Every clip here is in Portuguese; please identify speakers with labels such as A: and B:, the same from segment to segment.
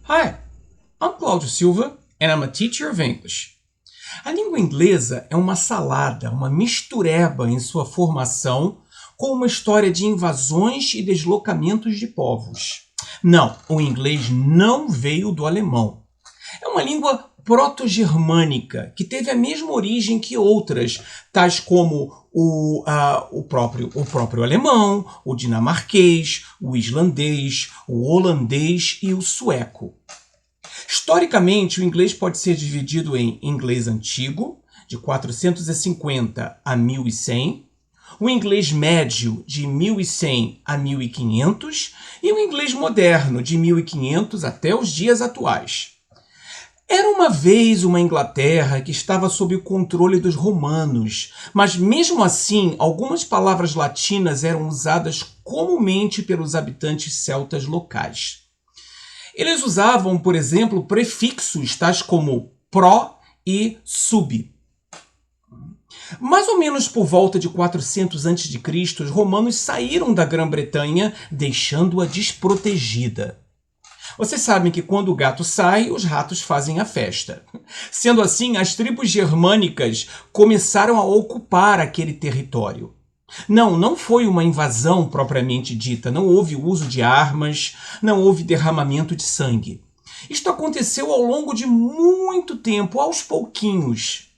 A: Hi, I'm Cláudio Silva and I'm a teacher of English. A língua inglesa é uma salada, uma mistureba em sua formação, com uma história de invasões e deslocamentos de povos. Não, o inglês não veio do alemão. É uma língua proto-germânica, que teve a mesma origem que outras, tais como o próprio alemão, o dinamarquês, o islandês, o holandês e o sueco. Historicamente, o inglês pode ser dividido em inglês antigo, de 450 a 1100, o inglês médio, de 1100 a 1500, e o inglês moderno, de 1500 até os dias atuais. Era uma vez uma Inglaterra que estava sob o controle dos romanos, mas mesmo assim, algumas palavras latinas eram usadas comumente pelos habitantes celtas locais. Eles usavam, por exemplo, prefixos tais como pró e sub. Mais ou menos por volta de 400 a.C., os romanos saíram da Grã-Bretanha, deixando-a desprotegida. Vocês sabem que quando o gato sai, os ratos fazem a festa. Sendo assim, as tribos germânicas começaram a ocupar aquele território. Não foi uma invasão propriamente dita, não houve uso de armas, não houve derramamento de sangue. Isto aconteceu ao longo de muito tempo, aos pouquinhos.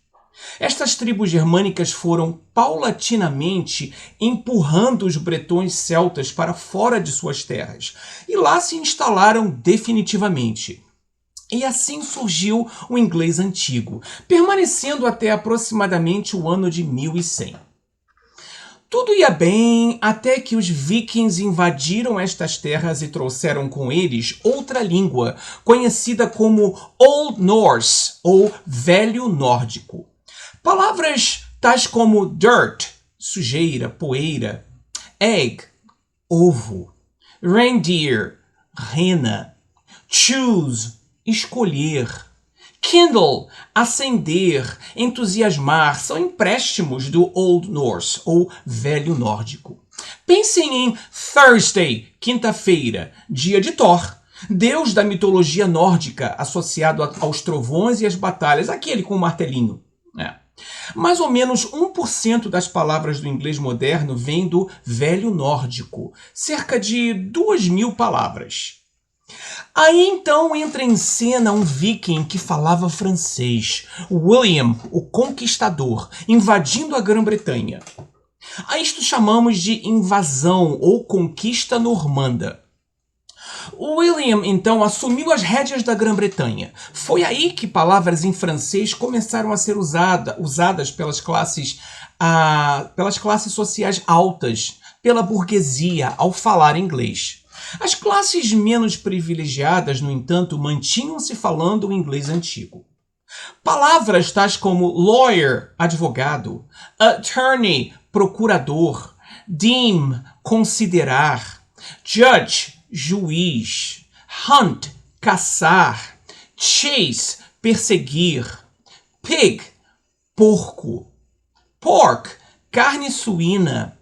A: Estas tribos germânicas foram paulatinamente empurrando os bretões celtas para fora de suas terras, e lá se instalaram definitivamente. E assim surgiu o inglês antigo, permanecendo até aproximadamente o ano de 1100. Tudo ia bem até que os vikings invadiram estas terras e trouxeram com eles outra língua, conhecida como Old Norse, ou Velho Nórdico. Palavras tais como dirt, sujeira, poeira, egg, ovo, reindeer, rena, choose, escolher, kindle, acender, entusiasmar, são empréstimos do Old Norse, ou Velho Nórdico. Pensem em Thursday, quinta-feira, dia de Thor, deus da mitologia nórdica, associado aos trovões e às batalhas, aquele com o martelinho. Mais ou menos 1% das palavras do inglês moderno vem do Velho Nórdico, cerca de 2.000 palavras. Aí então entra em cena um viking que falava francês, William, o Conquistador, invadindo a Grã-Bretanha. A isto chamamos de invasão ou conquista normanda. William, então, assumiu as rédeas da Grã-Bretanha. Foi aí que palavras em francês começaram a ser usadas pelas classes sociais altas, pela burguesia, ao falar inglês. As classes menos privilegiadas, no entanto, mantinham-se falando o inglês antigo. Palavras tais como lawyer, advogado, attorney, procurador, deem, considerar, judge, juiz, hunt, caçar, chase, perseguir, pig, porco, pork, carne suína,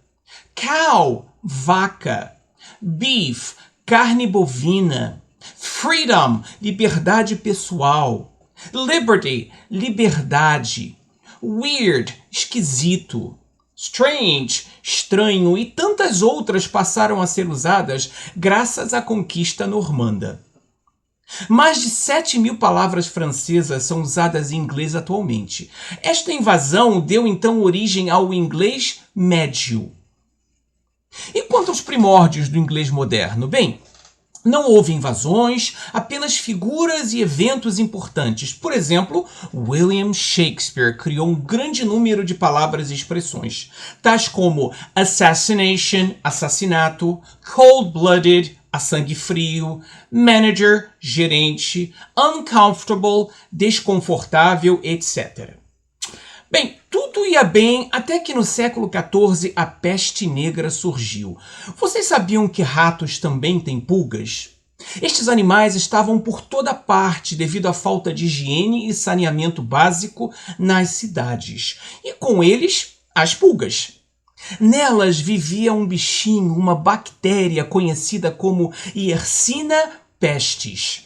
A: cow, vaca, beef, carne bovina, freedom, liberdade pessoal, liberty, liberdade, weird, esquisito, strange, estranho e tantas outras passaram a ser usadas graças à conquista normanda. Mais de 7.000 palavras francesas são usadas em inglês atualmente. Esta invasão deu então origem ao inglês médio. E quanto aos primórdios do inglês moderno? Bem, não houve invasões, apenas figuras e eventos importantes. Por exemplo, William Shakespeare criou um grande número de palavras e expressões, tais como assassination, assassinato, cold-blooded, a sangue frio, manager, gerente, uncomfortable, desconfortável, etc. Bem, tudo ia bem até que no século XIV a peste negra surgiu. Vocês sabiam que ratos também têm pulgas? Estes animais estavam por toda parte devido à falta de higiene e saneamento básico nas cidades. E com eles, as pulgas. Nelas vivia um bichinho, uma bactéria conhecida como Yersinia pestis.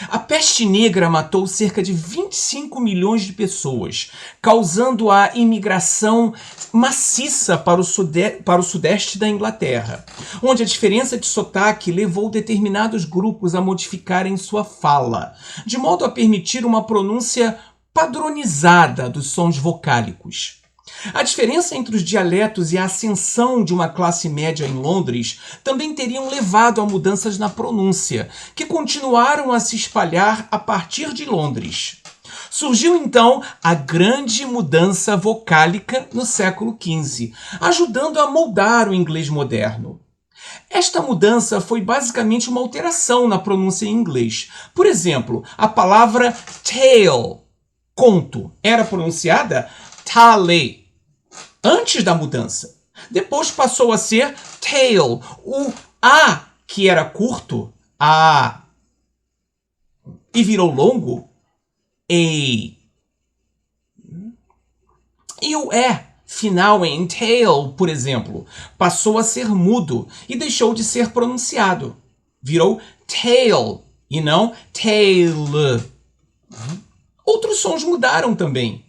A: A peste negra matou cerca de 25 milhões de pessoas, causando a imigração maciça para o sudeste da Inglaterra, onde a diferença de sotaque levou determinados grupos a modificarem sua fala, de modo a permitir uma pronúncia padronizada dos sons vocálicos. A diferença entre os dialetos e a ascensão de uma classe média em Londres também teriam levado a mudanças na pronúncia, que continuaram a se espalhar a partir de Londres. Surgiu então a grande mudança vocálica no século XV, ajudando a moldar o inglês moderno. Esta mudança foi basicamente uma alteração na pronúncia em inglês. Por exemplo, a palavra tale, conto, era pronunciada tale antes da mudança. Depois passou a ser tale. O A, que era curto, A, e virou longo, A. E o E, final em tail, por exemplo, passou a ser mudo e deixou de ser pronunciado. Virou tail e não tail. Outros sons mudaram também.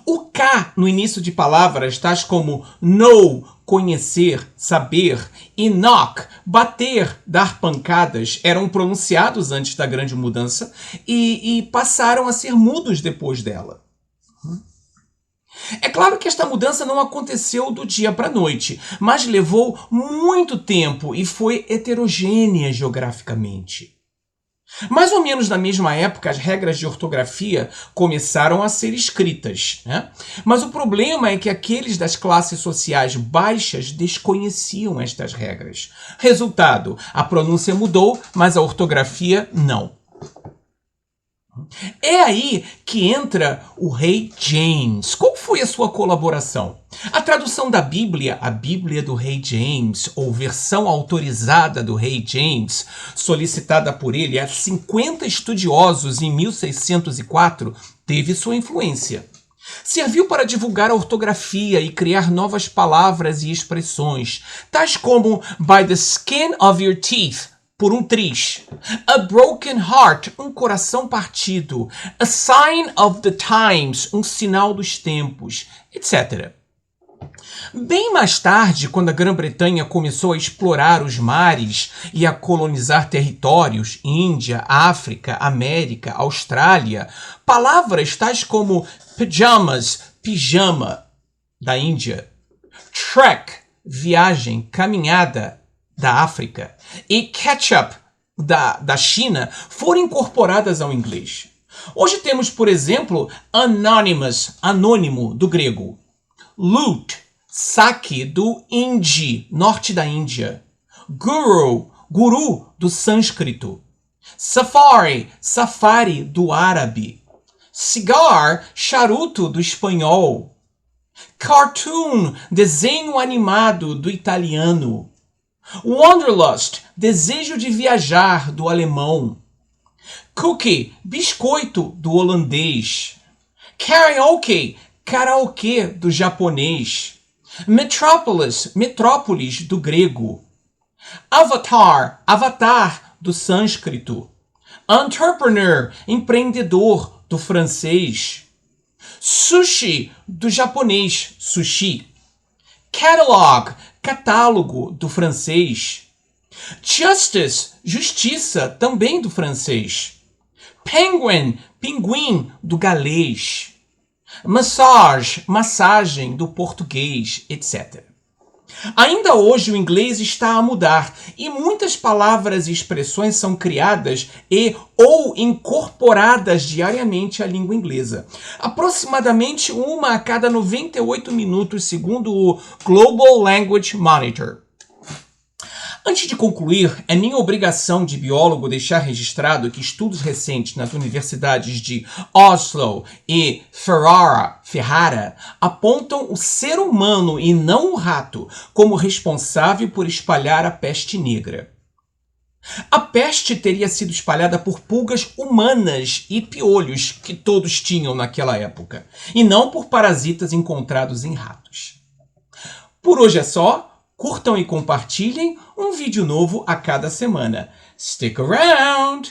A: O K no início de palavras, tais como know, conhecer, saber, e knock, bater, dar pancadas, eram pronunciados antes da grande mudança e passaram a ser mudos depois dela. É claro que esta mudança não aconteceu do dia para a noite, mas levou muito tempo e foi heterogênea geograficamente. Mais ou menos na mesma época, as regras de ortografia começaram a ser escritas, né? Mas o problema é que aqueles das classes sociais baixas desconheciam estas regras. Resultado, a pronúncia mudou, mas a ortografia não. É aí que entra o rei James. Qual foi a sua colaboração? A tradução da Bíblia, a Bíblia do rei James, ou versão autorizada do rei James, solicitada por ele a 50 estudiosos em 1604, teve sua influência. Serviu para divulgar a ortografia e criar novas palavras e expressões, tais como by the skin of your teeth, por um triz. A broken heart, um coração partido. A sign of the times, um sinal dos tempos, etc. Bem mais tarde, quando a Grã-Bretanha começou a explorar os mares e a colonizar territórios, Índia, África, América, Austrália, palavras tais como pajamas, pijama, da Índia, trek, viagem, caminhada, da África, e ketchup, da China, foram incorporadas ao inglês. Hoje temos, por exemplo, anonymous, anônimo, do grego, loot, saque, do hindi, norte da Índia, guru, guru, do sânscrito, safari, safari, do árabe, cigar, charuto, do espanhol, cartoon, desenho animado, do italiano, wanderlust, desejo de viajar, do alemão, cookie, biscoito, do holandês, karaoke, karaokê, do japonês, metropolis, metrópolis, do grego, avatar, avatar, do sânscrito, entrepreneur, empreendedor, do francês, sushi, do japonês, sushi, catalog, catálogo, do francês, justice, justiça, também do francês, penguin, pinguim, do galês, massage, massagem, do português, etc. Ainda hoje o inglês está a mudar e muitas palavras e expressões são criadas ou incorporadas diariamente à língua inglesa. Aproximadamente uma a cada 98 minutos, segundo o Global Language Monitor. Antes de concluir, é minha obrigação de biólogo deixar registrado que estudos recentes nas universidades de Oslo e Ferrara apontam o ser humano e não o rato como responsável por espalhar a peste negra. A peste teria sido espalhada por pulgas humanas e piolhos que todos tinham naquela época, e não por parasitas encontrados em ratos. Por hoje é só. Curtam e compartilhem um vídeo novo a cada semana. Stick around!